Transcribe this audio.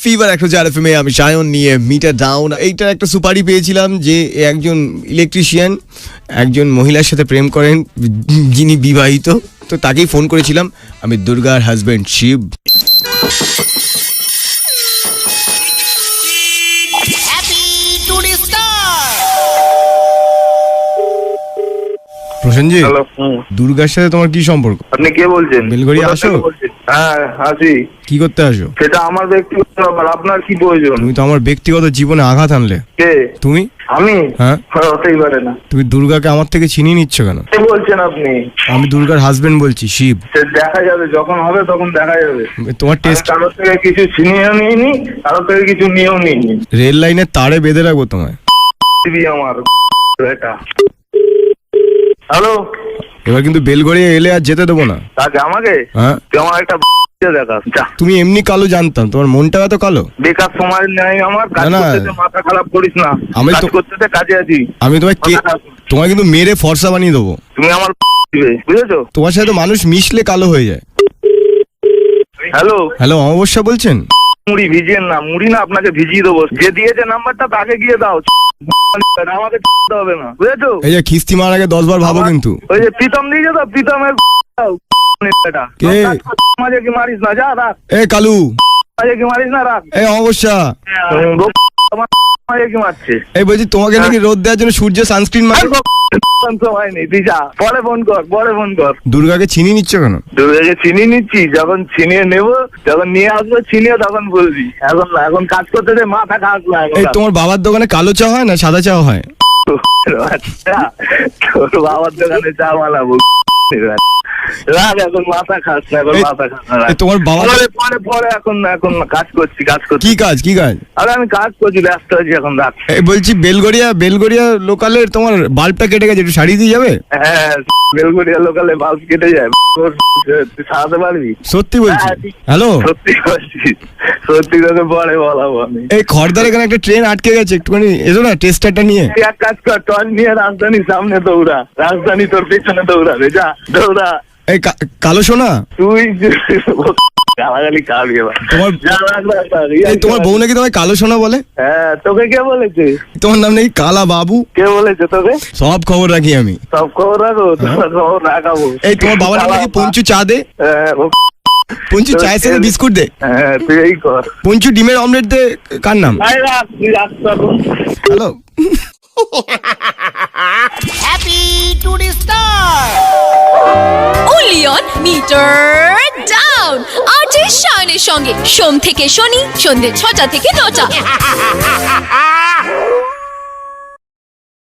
Fever 104 এফএমে আমি সায়ন নিয়ে meter down. এইটার একটা সুপারি পেয়েছিলাম যে একজন ইলেকট্রিশিয়ান একজন মহিলার সাথে প্রেম করেন যিনি বিবাহিত, তো তাকেই ফোন করেছিলাম। আমি দুর্গার হাজবেন্ড শিব। প্রসেনজি, দুর্গার সাথে তোমার কি সম্পর্ক? আপনি কে বলছেন? বেলঘড়িয়া আসো? হ্যাঁ আসি। কি করতে আসো? সেটা আমার ব্যক্তিগত ব্যাপার, আপনার কি প্রয়োজন? তুমি তো আমার ব্যক্তিগত জীবনে আঘাত আনলে। কে? তুমি? আমি? হ্যাঁ, হতেই পারে না। তুমি দুর্গাকে আমার থেকে ছিনিয়ে নিচ্ছ কেন? কি বলছেন আপনি? আমি দুর্গার হাজবেন্ড বলছি, শিব। সে দেখা যাবে, যখন হবে তখন দেখা যাবে। তোমার টেস্ট কারোর থেকে কিছু ছিনিয়েও নিইনি, কারোর থেকে কিছু নিয়েও নিইনি। রেল লাইনের তারে বেঁধে রাখবো তোমায়। আমার এটা। হ্যালো, এবার কিন্তু বেলঘড়িয়া এলে আর যেতে দেবো না। তাকে আমাকে? হ্যাঁ, তুই আমার একটা দেখা। তুমি এমনি কালো জানতাম, তোমার মনটা এত কালো? বেকার সময় নেই আমার, কাজ না, না। করতে মাথা খারাপ করিস না। আমি কাজ তো- করতে কাজে আছি। আমি তোমায় কিন্তু মেরে ফর্সা বানিয়ে দেবো। তুমি আমার বুঝেছো? তোমার সাথে তো মানুষ মিশলে কালো হয়ে যায়। হ্যালো হ্যালো, অমাবস্যা বলছেন? মুড়ি ভিজিয়ে না, মুড়ি না, আপনাকে ভিজিয়ে দেবো। যে দিয়েছে নাম্বারটা তাকে গিয়ে দাও। আমাকে হবে না, বুঝেছো? এই যে খিস্তি মার আগে 10 বার ভাবো কিন্তু। ওই যে প্রীতম দিয়েছে তো, প্রীতমের কে? মাঝে কি মারিস না, যা রাখ। এ কালু, মাঝে কি মারিস না, রাখ। এই অমাবস্যা, মাঝে কি মারছে? এই বলছি তোমাকে নাকি রোদ দেওয়ার জন্য সূর্য সানস্ক্রিন মারে। সময় নেই, তুই যা, পরে ফোন কর, পরে ফোন কর। দুর্গাকে ছিনিয়ে নিচ্ছ কেন? দুর্গাকে ছিনিয়ে নিচ্ছি, যখন ছিনিয়ে নেবো, যখন নিয়ে আসবো ছিনিয়ে, তখন বলবি। এখন না, এখন কাজ করতে দে, মাথা খাস না। এই তোমার বাবার দোকানে কালো চা হয় না সাদা চা হয়? আচ্ছা, তোর বাবার দোকানে চা বানাবো। রাখ, এখন মাথা খাস না, এখন মাথা খাস না। এই তোমার বাবা পরে পরে এখন না, এখন কাজ করছি। কি কাজ? কি কাজ? আরে আমি কাজ করছি, ব্যস্ত আছি এখন, রাখ। এই বলছি বেলঘড়িয়া লোকালের তোমার বাল্বটা কেটে গেছে, একটু সারিয়ে দিয়ে যাবে? হ্যাঁ, বেলঘড়িয়া লোকালে বাল্ব কেটে যায়, তুই সারাতে পারবি? সত্যি বলছি। হ্যালো, সত্যি বলছিস? সত্যি তোকে পরে বলাবো আমি। এই খড়দার এখানে একটা ট্রেন আটকে গেছে, একটুখানি এসো না টেস্টারটা নিয়ে। তুই এক কাজ কর, টল নিয়ে রাজধানীর সামনে দৌড়া, রাজধানী তোর পেছনে দৌড়াবে, যা দৌড়া। এই কালো সোনা, তুই গালাগালি খাবি এবার। তোমার যা, রাখ, রাখ, রাখ। এই তোমার বউ নাকি তোমায় কালো সোনা বলে? হ্যাঁ, তোকে কে বলেছে? তোমার নাম নাকি কালা বাবু? কে বলেছে তোকে? সব খবর রাখি আমি। সব খবর রাখো, তোমার খবর রাখাবো। এই তোমার বাবার নাম নাকি পঞ্চু চা দে, হ্যাঁ, পঞ্চু চায়ের সাথে বিস্কুট দে, হ্যাঁ, তুই এই কর। পঞ্চু ডিমের অমলেট দে। কার নাম? আরে রাখ, তুই রাখ তখন। Hello, Happy to the star! Only on Meter Down! RJ শায়নের সঙ্গে সোম থেকে শনি সন্ধ্যে 6টা থেকে 9টা।